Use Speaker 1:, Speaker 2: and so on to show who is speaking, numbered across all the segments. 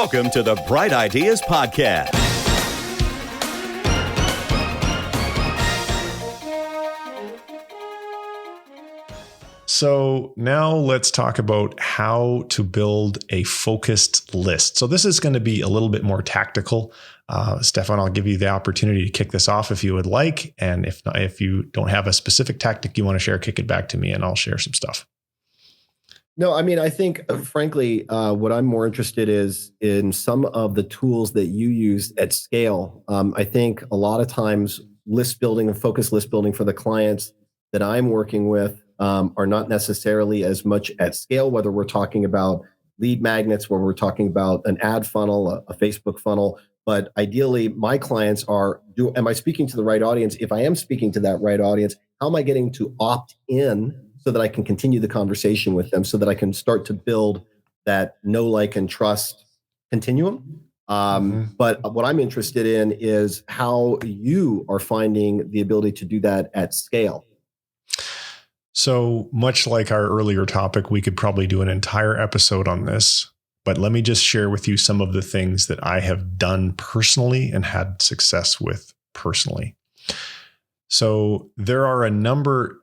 Speaker 1: Welcome to the Bright Ideas Podcast.
Speaker 2: So now let's talk about how to build a focused list. So this is going to be a little bit more tactical. Stefan, I'll give you the opportunity to kick this off if you would like. And if not, if you don't have a specific tactic you want to share, kick it back to me and I'll share some stuff.
Speaker 3: No, I mean, I think, frankly, what I'm more interested is in some of the tools that you use at scale. I think a lot of times list building and focused list building for the clients that I'm working with are not necessarily as much at scale, whether we're talking about lead magnets, where we're talking about an ad funnel, a Facebook funnel. But ideally, my clients am I speaking to the right audience? If I am speaking to that right audience, how am I getting to opt in so that I can continue the conversation with them, so that I can start to build that know, like, and trust continuum? But what I'm interested in is how you are finding the ability to do that at scale.
Speaker 2: So much like our earlier topic, we could probably do an entire episode on this, but let me just share with you some of the things that I have done personally and had success with personally. So there are a number,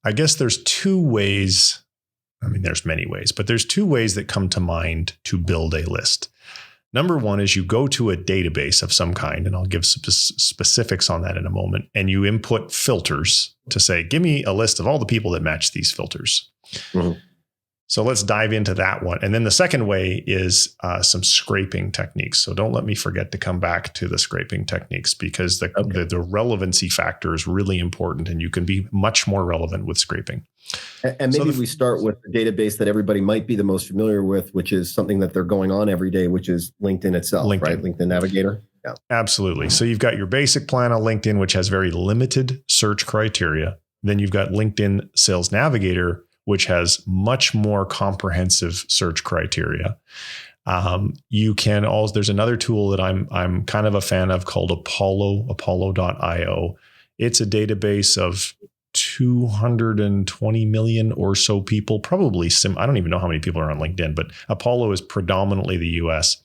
Speaker 2: I guess there's two ways. I mean, there's many ways, but there's two ways that come to mind to build a list. Number one is you go to a database of some kind, and I'll give some specifics on that in a moment, and you input filters to say, give me a list of all the people that match these filters. Mm-hmm. So let's dive into that one. And then the second way is some scraping techniques. So don't let me forget to come back to the scraping techniques, because the relevancy factor is really important, and you can be much more relevant with scraping.
Speaker 3: And maybe we start with the database that everybody might be the most familiar with, which is something that they're going on every day, which is LinkedIn itself, right? LinkedIn Navigator. Yeah,
Speaker 2: absolutely. So you've got your basic plan on LinkedIn, which has very limited search criteria. Then you've got LinkedIn Sales Navigator, which has much more comprehensive search criteria. You can also, there's another tool that I'm kind of a fan of called Apollo.io. It's a database of 220 million or so people, probably I don't even know how many people are on LinkedIn, but Apollo is predominantly the US.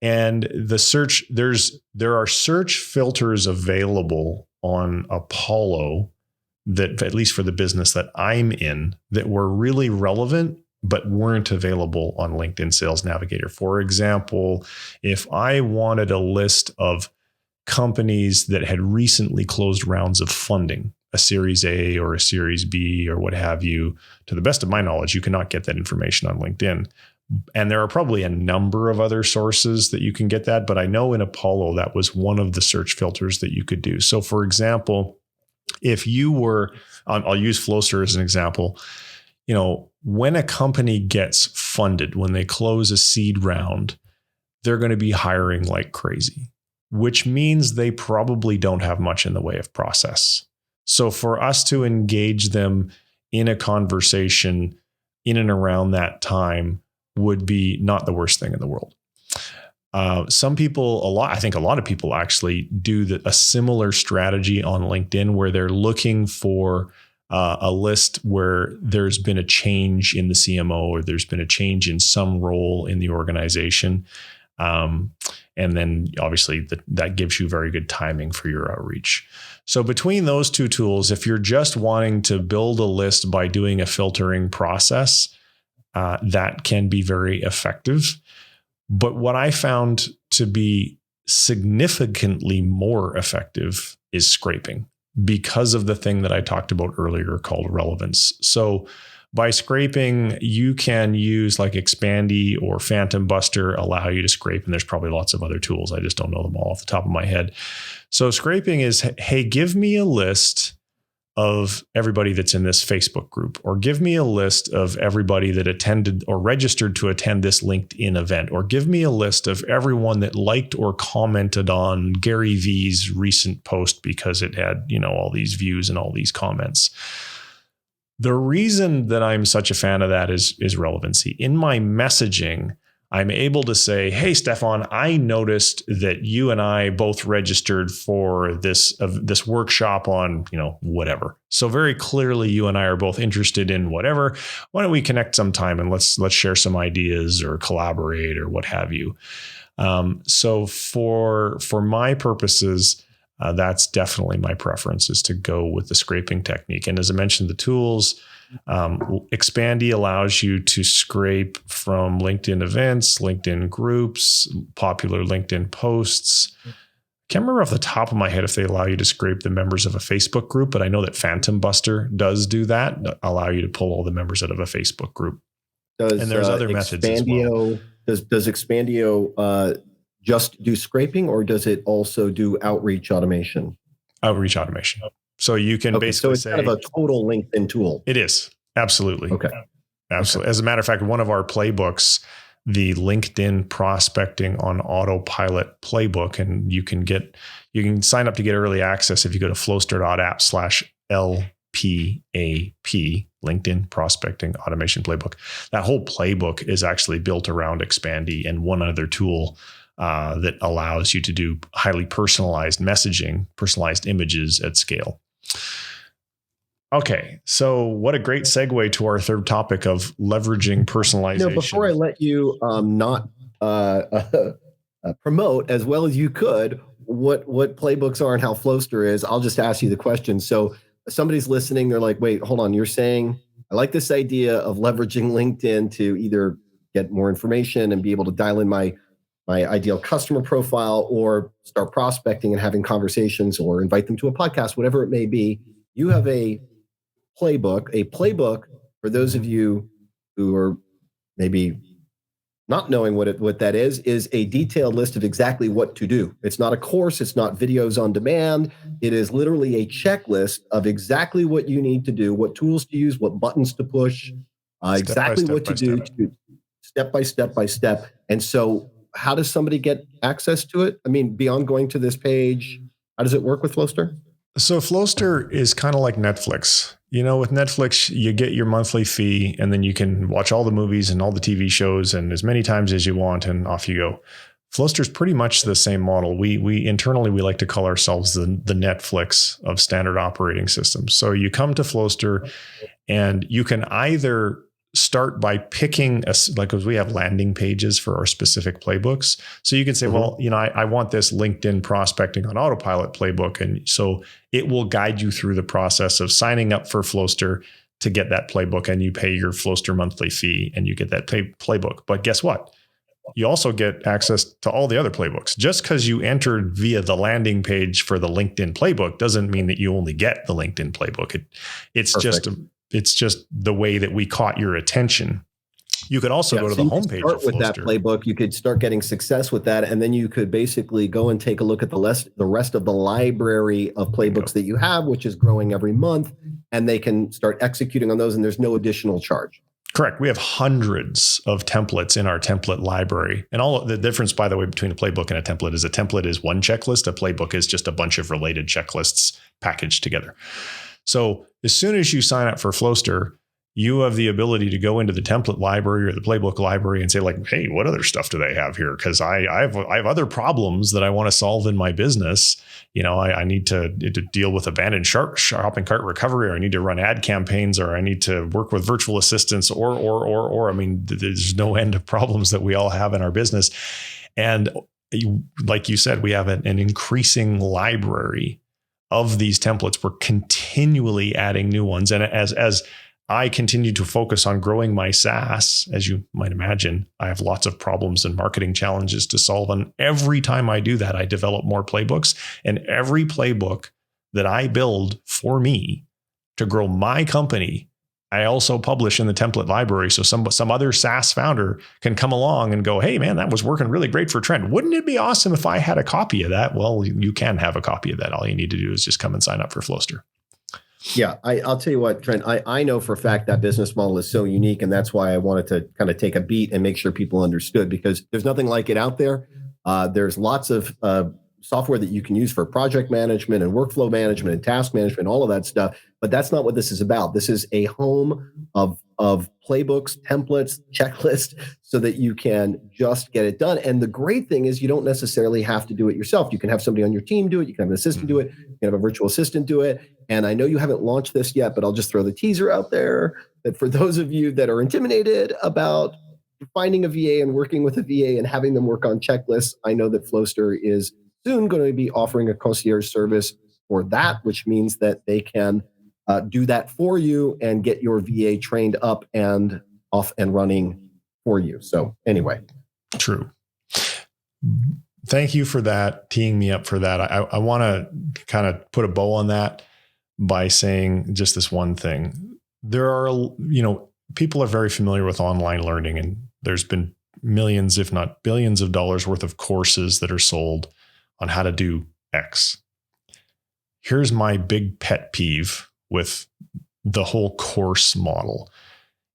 Speaker 2: And the search, there are search filters available on Apollo that, at least for the business that I'm in, that were really relevant, but weren't available on LinkedIn Sales Navigator. For example, if I wanted a list of companies that had recently closed rounds of funding, a Series A or a Series B or what have you, to the best of my knowledge, you cannot get that information on LinkedIn. And there are probably a number of other sources that you can get that, but I know in Apollo, that was one of the search filters that you could do. So for example, if you were, I'll use Flowster as an example, when a company gets funded, when they close a seed round, they're going to be hiring like crazy, which means they probably don't have much in the way of process. So for us to engage them in a conversation in and around that time would be not the worst thing in the world. Some people, I think a lot of people actually do a similar strategy on LinkedIn, where they're looking for a list where there's been a change in the CMO, or there's been a change in some role in the organization. And then obviously that gives you very good timing for your outreach. So between those two tools, if you're just wanting to build a list by doing a filtering process, that can be very effective. But what I found to be significantly more effective is scraping, because of the thing that I talked about earlier called relevance. So by scraping, you can use like Expandy or Phantom Buster allow you to scrape. And there's probably lots of other tools. I just don't know them all off the top of my head. So scraping is, hey, give me a list of everybody that's in this Facebook group, or give me a list of everybody that attended or registered to attend this LinkedIn event, or give me a list of everyone that liked or commented on Gary V's recent post because it had, all these views and all these comments. The reason that I'm such a fan of that is relevancy. In my messaging, I'm able to say, hey, Stefan, I noticed that you and I both registered for this workshop on, whatever. So very clearly you and I are both interested in whatever. Why don't we connect sometime and let's share some ideas or collaborate or what have you. So for my purposes, that's definitely my preference, is to go with the scraping technique. And as I mentioned, the tools, Expandy allows you to scrape from LinkedIn events, LinkedIn groups, popular LinkedIn posts. Can't remember off the top of my head if they allow you to scrape the members of a Facebook group, but I know that Phantom Buster does do that, allow you to pull all the members out of a Facebook group. And there's other methods as well.
Speaker 3: Does Expandio just do scraping, or does it also do outreach automation?
Speaker 2: Outreach automation. So you can basically
Speaker 3: say, kind of a total LinkedIn tool.
Speaker 2: It is. Absolutely.
Speaker 3: Okay.
Speaker 2: Absolutely. Okay. As a matter of fact, one of our playbooks, the LinkedIn Prospecting on Autopilot playbook, and you can sign up to get early access if you go to flowster.app/LPAP, LinkedIn Prospecting Automation Playbook. That whole playbook is actually built around Expandy and one other tool that allows you to do highly personalized messaging, personalized images at scale. Okay, so what a great segue to our third topic of leveraging personalization.
Speaker 3: Before I let you not promote as well as you could what playbooks are and how Flowster is, I'll just ask you the question. So somebody's listening, they're like, wait, hold on, you're saying, I like this idea of leveraging LinkedIn to either get more information and be able to dial in my ideal customer profile, or start prospecting and having conversations, or invite them to a podcast, whatever it may be. You have a playbook for those of you who are maybe not knowing what that is a detailed list of exactly what to do. It's not a course. It's not videos on demand. It is literally a checklist of exactly what you need to do, what tools to use, what buttons to push, exactly what to do, step by step. And so how does somebody get access to it? I mean, beyond going to this page, how does it work with Flowster?
Speaker 2: So Flowster is kind of like Netflix. With Netflix, you get your monthly fee, and then you can watch all the movies and all the TV shows and as many times as you want, and off you go. Flowster is pretty much the same model. We internally, we like to call ourselves the Netflix of standard operating systems. So you come to Flowster, and you can either start by picking because we have landing pages for our specific playbooks. So you can say, well, I want this LinkedIn Prospecting on Autopilot playbook. And so it will guide you through the process of signing up for Flowster to get that playbook, and you pay your Flowster monthly fee and you get that playbook. But guess what? You also get access to all the other playbooks. Just because you entered via the landing page for the LinkedIn playbook doesn't mean that you only get the LinkedIn playbook. It's just the way that we caught your attention. You could also go to the homepage.
Speaker 3: Start with that playbook. You could start getting success with that, and then you could basically go and take a look at the rest of the library of playbooks that you have, which is growing every month, and they can start executing on those, and there's no additional charge.
Speaker 2: Correct. We have hundreds of templates in our template library. And all the difference, by the way, between a playbook and a template is one checklist. A playbook is just a bunch of related checklists packaged together. So as soon as you sign up for Flowster, you have the ability to go into the template library or the playbook library and say, like, hey, what other stuff do they have here? Because I have other problems that I want to solve in my business. I need to deal with abandoned shopping cart recovery, or I need to run ad campaigns, or I need to work with virtual assistants, or I mean, there's no end of problems that we all have in our business. And like you said, we have an increasing library of these templates. We're continually adding new ones. And as I continue to focus on growing my SaaS, as you might imagine, I have lots of problems and marketing challenges to solve. And every time I do that, I develop more playbooks. And every playbook that I build for me to grow my company, I also publish in the template library. So some other SaaS founder can come along and go, hey, man, that was working really great for Trent. Wouldn't it be awesome if I had a copy of that? Well, you can have a copy of that. All you need to do is just come and sign up for Flowster.
Speaker 3: Yeah, I'll tell you what, Trent, I know for a fact that business model is so unique, and that's why I wanted to kind of take a beat and make sure people understood, because there's nothing like it out there. There's lots of software that you can use for project management and workflow management and task management, all of that stuff. But that's not what this is about. This is a home of of playbooks, templates, checklists, so that you can just get it done. And the great thing is you don't necessarily have to do it yourself. You can have somebody on your team do it. You can have an assistant do it. You can have a virtual assistant do it. And I know you haven't launched this yet, but I'll just throw the teaser out there that for those of you that are intimidated about finding a VA and working with a VA and having them work on checklists, I know that Flowster is soon going to be offering a concierge service for that, which means that they can do that for you and get your VA trained up and off and running for you. So anyway.
Speaker 2: True. Thank you for that, teeing me up for that. I want to kind of put a bow on that by saying just this one thing. There are, people are very familiar with online learning, and there's been millions, if not billions of dollars worth of courses that are sold on how to do X. Here's my big pet peeve with the whole course model,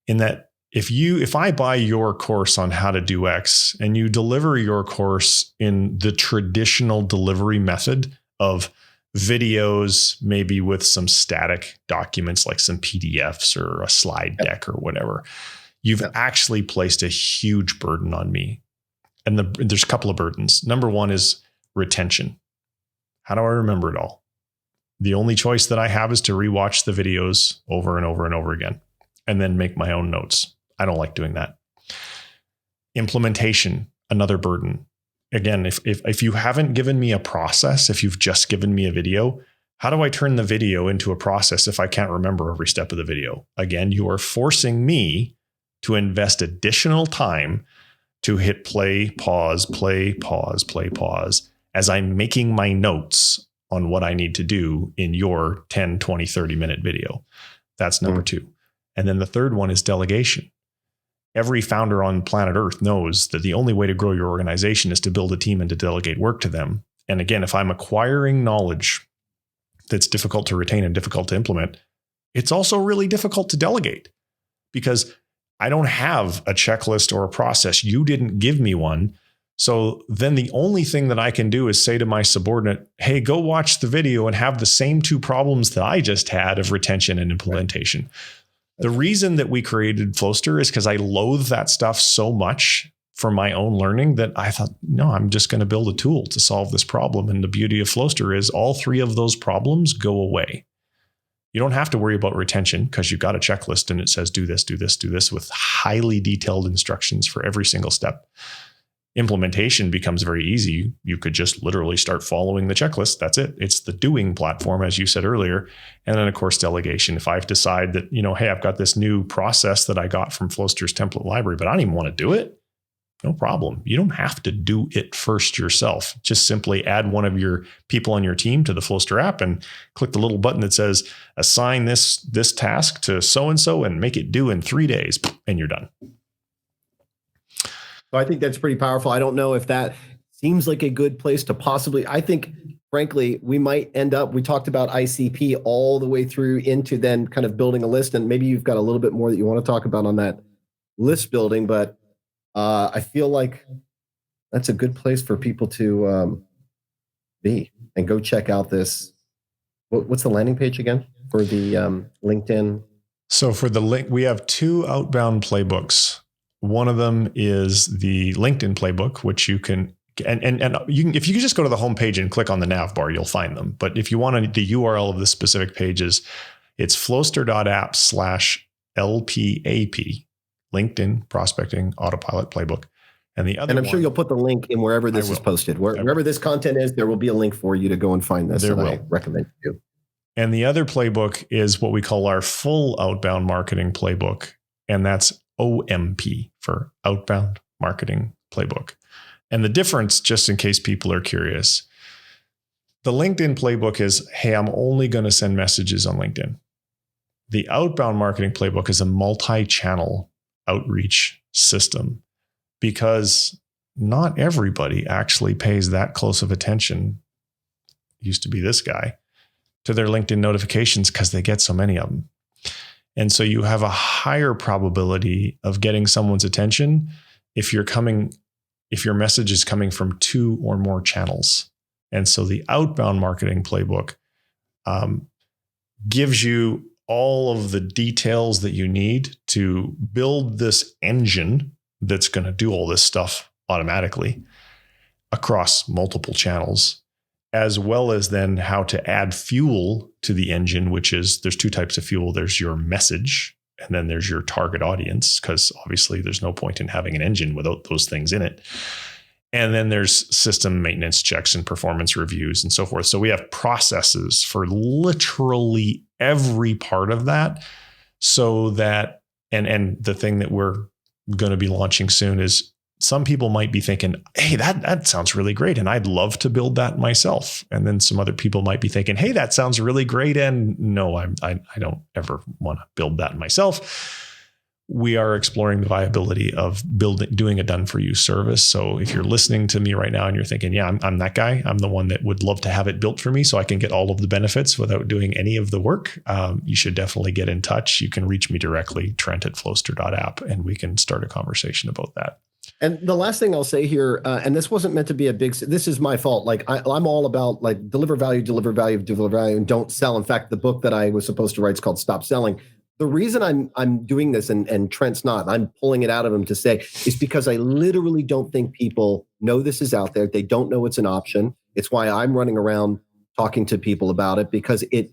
Speaker 2: in that if I buy your course on how to do X and you deliver your course in the traditional delivery method of videos, maybe with some static documents like some PDFs or a slide deck or whatever, you've actually placed a huge burden on me. And there's a couple of burdens. Number one is retention. How do I remember it all? The only choice that I have is to rewatch the videos over and over and over again, and then make my own notes. I don't like doing that. Implementation, another burden. Again, if you haven't given me a process, if you've just given me a video, how do I turn the video into a process if I can't remember every step of the video? Again, you are forcing me to invest additional time to hit play, pause, play, pause, play, pause, as I'm making my notes on what I need to do in your 10, 20, 30-minute video. That's number two. And then the third one is delegation. Every founder on planet Earth knows that the only way to grow your organization is to build a team and to delegate work to them. And again, if I'm acquiring knowledge that's difficult to retain and difficult to implement, it's also really difficult to delegate, because I don't have a checklist or a process. You didn't give me one. So then the only thing that I can do is say to my subordinate, hey, go watch the video and have the same two problems that I just had of retention and implementation. Right. The reason that we created Flowster is because I loathe that stuff so much for my own learning that I thought, no, I'm just going to build a tool to solve this problem. And the beauty of Flowster is all three of those problems go away. You don't have to worry about retention because you've got a checklist and it says do this, do this, do this, with highly detailed instructions for every single step. Implementation becomes very easy. You could just literally start following the checklist. That's it. It's the doing platform, as you said earlier. And then, of course, delegation. If I decide that, hey, I've got this new process that I got from Flowster's template library, but I don't even want to do it, no problem. You don't have to do it first yourself. Just simply add one of your people on your team to the Flowster app and click the little button that says, assign this task to so-and-so and make it due in 3 days, and you're done.
Speaker 3: So I think that's pretty powerful. I don't know if that seems like a good place to possibly, I think, frankly, we might end up, we talked about ICP all the way through into then kind of building a list. And maybe you've got a little bit more that you want to talk about on that list building, but I feel like that's a good place for people to be and go check out this. What's the landing page again for the LinkedIn?
Speaker 2: So for the link, we have 2 outbound playbooks. One of them is the LinkedIn playbook, which you can, and you can, if you just go to the homepage and click on the nav bar, you'll find them. But if you want the URL of the specific pages, it's flowster.app/LPAP, LinkedIn Prospecting Autopilot Playbook. And the other
Speaker 3: and I'm sure you'll put the link in wherever this is posted. Wherever this content is, there will be a link for you to go and find this. I recommend you do.
Speaker 2: And the other playbook is what we call our full outbound marketing playbook. And that's OMP, for Outbound Marketing Playbook. And the difference, just in case people are curious, the LinkedIn playbook is, hey, I'm only going to send messages on LinkedIn. The Outbound Marketing Playbook is a multi-channel outreach system, because not everybody actually pays that close of attention, used to be this guy, to their LinkedIn notifications because they get so many of them. And so you have a higher probability of getting someone's attention if your message is coming from 2 or more channels. And so the Outbound Marketing Playbook gives you all of the details that you need to build this engine that's going to do all this stuff automatically across multiple channels, as well as then how to add fuel to the engine, which is there's two types of fuel. There's your message, and then there's your target audience, because obviously there's no point in having an engine without those things in it. And then there's system maintenance checks and performance reviews and so forth. So we have processes for literally every part of that, so that, and the thing that we're going to be launching soon is some people might be thinking, hey, that sounds really great, and I'd love to build that myself. And then some other people might be thinking, hey, that sounds really great, and no, I don't ever want to build that myself. We are exploring the viability of doing a done for you service. So if you're listening to me right now and you're thinking, yeah, I'm that guy, I'm the one that would love to have it built for me so I can get all of the benefits without doing any of the work, you should definitely get in touch. You can reach me directly, Trent@Flowster.app, and we can start a conversation about that.
Speaker 3: And the last thing I'll say here, and this wasn't meant to be this is my fault. Like I'm all about like deliver value, and don't sell. In fact, the book that I was supposed to write is called Stop Selling. The reason I'm doing this, and Trent's not, I'm pulling it out of him to say, is because I literally don't think people know this is out there. They don't know it's an option. It's why I'm running around talking to people about it, because it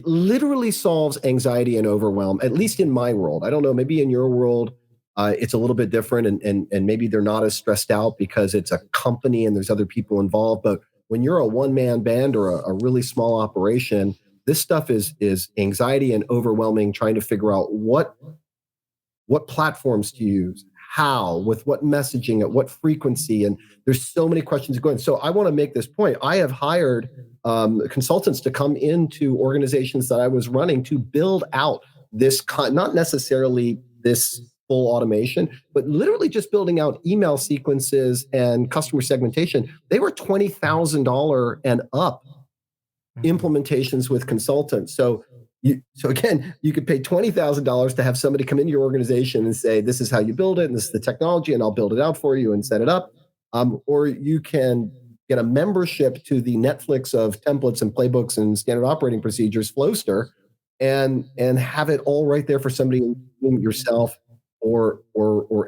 Speaker 3: literally solves anxiety and overwhelm, at least in my world. I don't know, maybe in your world, it's a little bit different, and maybe they're not as stressed out because it's a company and there's other people involved. But when you're a one-man band or a really small operation, this stuff is anxiety and overwhelming, trying to figure out what platforms to use, how, with what messaging, at what frequency. And there's so many questions going. So I want to make this point. I have hired consultants to come into organizations that I was running to build out this, not necessarily this full automation, but literally just building out email sequences and customer segmentation. They were $20,000 and up implementations with consultants. So again, you could pay $20,000 to have somebody come into your organization and say, this is how you build it, and this is the technology, and I'll build it out for you and set it up. Or you can get a membership to the Netflix of templates and playbooks and standard operating procedures, Flowster, and have it all right there for somebody yourself, or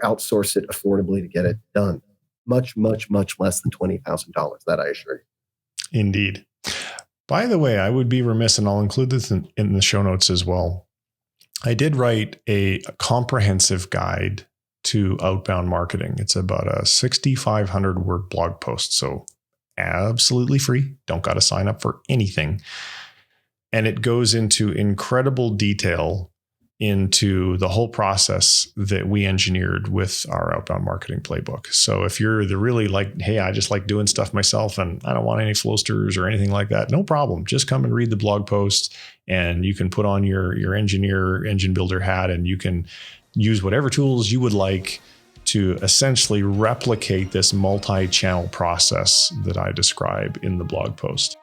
Speaker 3: outsource it affordably to get it done. Much, much, much less than $20,000. That I assure you.
Speaker 2: Indeed. By the way, I would be remiss, and I'll include this in the show notes as well. I did write a comprehensive guide to outbound marketing. It's about a 6,500 word blog post. So absolutely free. Don't got to sign up for anything. And it goes into incredible detail into the whole process that we engineered with our outbound marketing playbook. So if you're really like, hey, I just like doing stuff myself and I don't want any Flowsters or anything like that, no problem. Just come and read the blog post, and you can put on your engine builder hat, and you can use whatever tools you would like to essentially replicate this multi-channel process that I describe in the blog post.